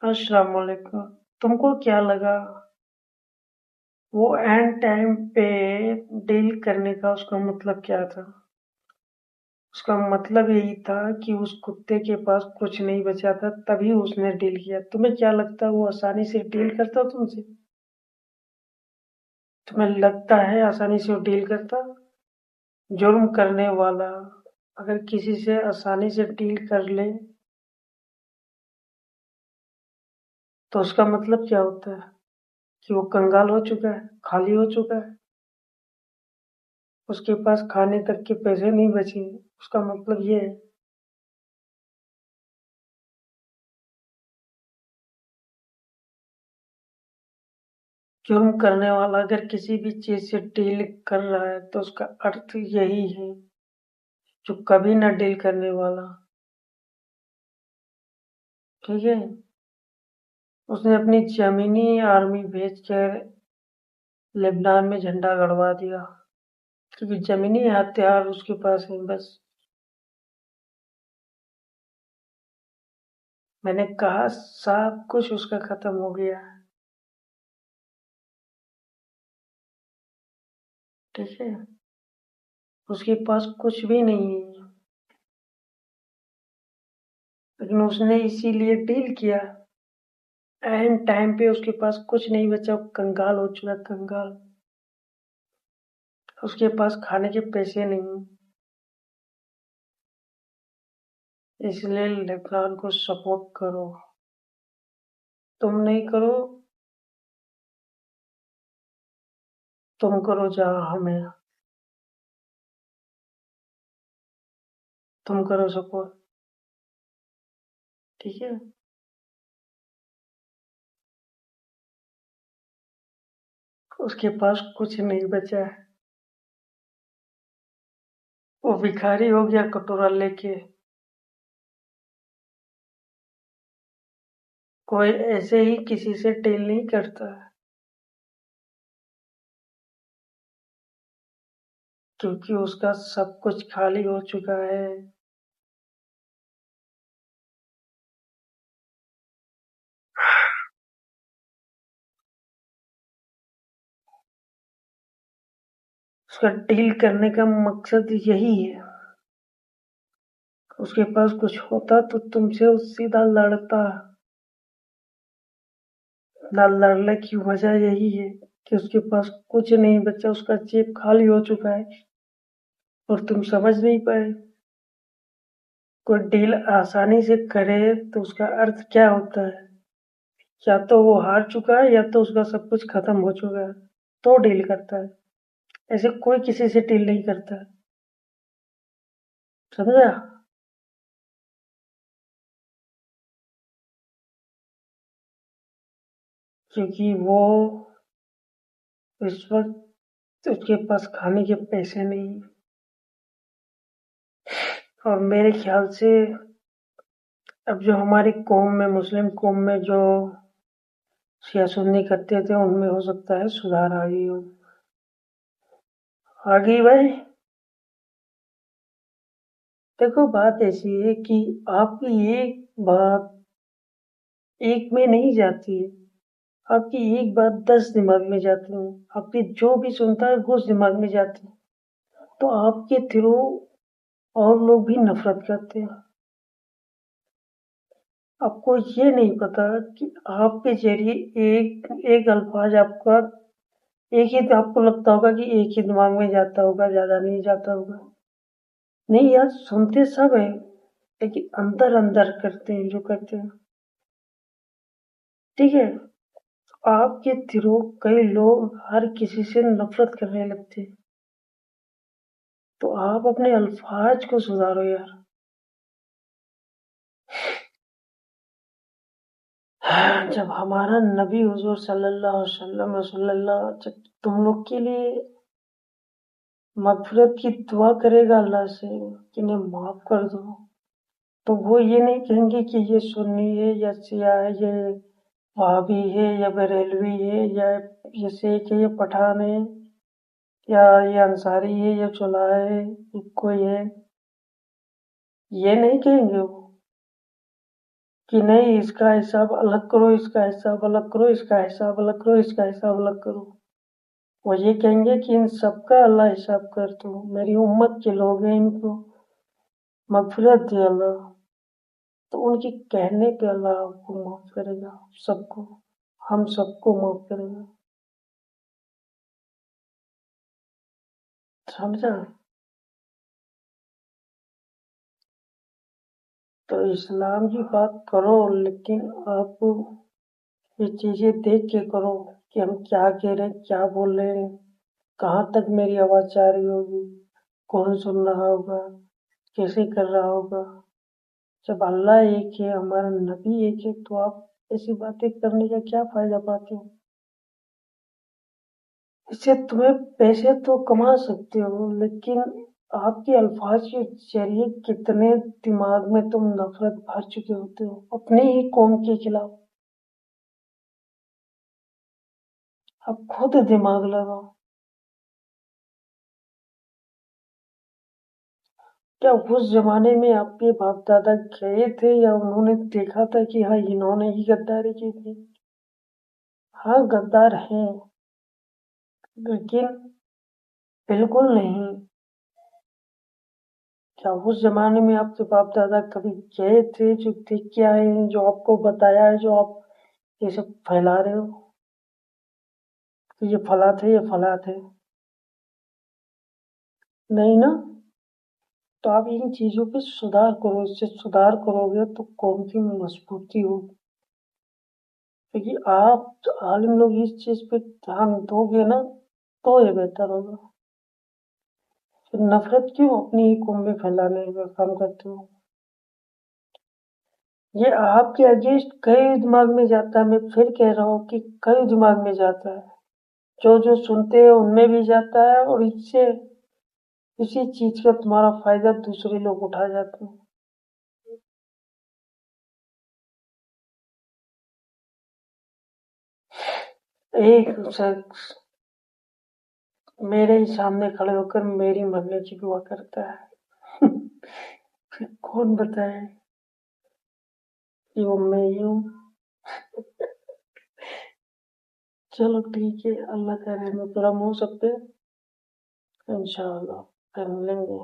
अस्सलाम वालेकुम। तुमको क्या लगा वो एंड टाइम पे डील करने का उसका मतलब क्या था? उसका मतलब यही था कि उस कुत्ते के पास कुछ नहीं बचा था तभी उसने डील किया। तुम्हें क्या लगता है वो आसानी से डील करता तुमसे? तुम्हें लगता है आसानी से वो डील करता? जुर्म करने वाला अगर किसी से आसानी से डील कर ले तो उसका मतलब क्या होता है? कि वो कंगाल हो चुका है, खाली हो चुका है, उसके पास खाने तक के पैसे नहीं बचे। उसका मतलब ये है। जुर्म करने वाला अगर किसी भी चीज से डील कर रहा है तो उसका अर्थ यही है। जो कभी न डील करने वाला, ठीक है, उसने अपनी जमीनी आर्मी भेजकर लेबनान में झंडा गड़वा दिया क्योंकि जमीनी हथियार उसके पास है। बस मैंने कहा सब कुछ उसका खत्म हो गया, ठीक है, उसके पास कुछ भी नहीं है, लेकिन उसने इसीलिए डील किया। एंड टाइम पे उसके पास कुछ नहीं बचा, वो कंगाल हो चुका, कंगाल। उसके पास खाने के पैसे नहीं, इसलिए लेबनान को सपोर्ट करो। तुम नहीं करो, तुम करो जहां हमें, तुम करो सपोर्ट, ठीक है। उसके पास कुछ नहीं बचा है, वो भिखारी हो गया कटोरा लेके। कोई ऐसे ही किसी से डील नहीं करता है, क्योंकि उसका सब कुछ खाली हो चुका है। उसका डील करने का मकसद यही है। उसके पास कुछ होता तो तुमसे वो सीधा लड़ता। ना लड़ने की वजह यही है कि उसके पास कुछ नहीं बचा, उसका जेब खाली हो चुका है और तुम समझ नहीं पाए। कोई डील आसानी से करे तो उसका अर्थ क्या होता है? या तो वो हार चुका है या तो उसका सब कुछ खत्म हो चुका है, तो डील करता है। ऐसे कोई किसी से डील नहीं करता है, समझा? क्योंकि वो इस वक्त उसके पास खाने के पैसे नहीं। और मेरे ख्याल से अब जो हमारी कौम में, मुस्लिम कौम में जो सियासुन्नी करते थे उनमें हो सकता है सुधार आ गई हो। आ गई भाई। देखो बात ऐसी है कि आपकी एक बात एक में नहीं जाती है, आपकी एक बात 10 दिमाग में जाती है, आपकी जो भी सुनता है वो उस दिमाग में जाती है, तो आपके थ्रू और लोग भी नफरत करते हैं। आपको ये नहीं पता कि आपके जरिए एक एक अल्फाज आपका एक ही, आपको लगता होगा कि एक ही दिमाग में जाता होगा, ज्यादा नहीं जाता होगा। नहीं यार, सुनते सब है लेकिन अंदर अंदर करते हैं जो करते हैं, ठीक है। आपके थ्रू कई लोग हर किसी से नफरत करने लगते हैं, तो आप अपने अल्फाज को सुधारो यार। जब हमारा नबी हुजूर सल्लल्लाहु अलैहि वसल्लम रसूलुल्लाह जब तुम लोग के लिए मगफिरत की दुआ करेगा अल्लाह से कि इन्हें माफ कर दो, तो वो ये नहीं कहेंगे कि ये सुन्नी है या शिया है, ये वहाबी है या बरेलवी है या ये शेख है या पठान है या ये अंसारी है या चुला है, कोई है, ये नहीं कहेंगे वो। कि नहीं इसका हिसाब अलग करो, इसका हिसाब अलग करो, इसका हिसाब अलग करो, इसका हिसाब अलग करो। वो ये कहेंगे कि इन सबका अल्लाह हिसाब कर दो, मेरी उम्मत के लोग हैं, इनको मगफिरत दे अल्लाह। तो उनके कहने पे अल्लाह आपको माफ करेगा, सबको, हम सबको माफ करेगा। समझा? तो इस्लाम की बात करो, लेकिन आप ये चीजें देख के करो कि हम क्या कह रहे हैं, क्या बोल रहे हैं, कहाँ तक मेरी आवाज जा रही होगी, कौन सुन रहा होगा, कैसे कर रहा होगा। जब अल्लाह एक है, हमारा नबी एक है, तो आप ऐसी बातें करने का क्या फायदा पाते हो? इससे तुम्हें पैसे तो कमा सकते हो, लेकिन आपके अल्फाज के जरिए कितने दिमाग में तुम नफरत भर चुके होते हो अपने ही कौम के खिलाफ। अब खुद दिमाग लगाओ। क्या उस जमाने में आपके बाप दादा गए थे या उन्होंने देखा था कि हाँ इन्होंने ही गद्दारी की थी? हाँ गद्दार हैं, लेकिन बिल्कुल नहीं। क्या उस जमाने में आपके बाप दादा कभी गए थे जो देख के आए हैं, जो आपको बताया है, जो आप ये सब फैला रहे हो कि ये फला थे, ये फला थे? नहीं ना। तो आप इन चीजों पे सुधार करो, इससे सुधार करोगे तो कौम की मजबूती होगी। क्योंकि आप आलिम लोग इस चीज पे ध्यान दोगे ना, तो ये बेहतर होगा। फिर नफरत क्यों अपनी ही कौम में फैलाने का काम करते हो? ये आपके अगेंस्ट कई दिमाग में जाता है, मैं फिर कह रहा हूँ कि कई दिमाग में जाता है, जो जो सुनते हैं उनमें भी जाता है, और इससे इसी चीज का तुम्हारा फायदा दूसरे लोग उठा जाते हैं। एक शख्स मेरे ही सामने खड़े होकर मेरी मरने की दुआ करता है। फिर कौन बताए कि वो मैं ही हूँ? चलो ठीक है, अल्लाह का रहम करम हो सब पे, इंशाअल्लाह कर लेंगे।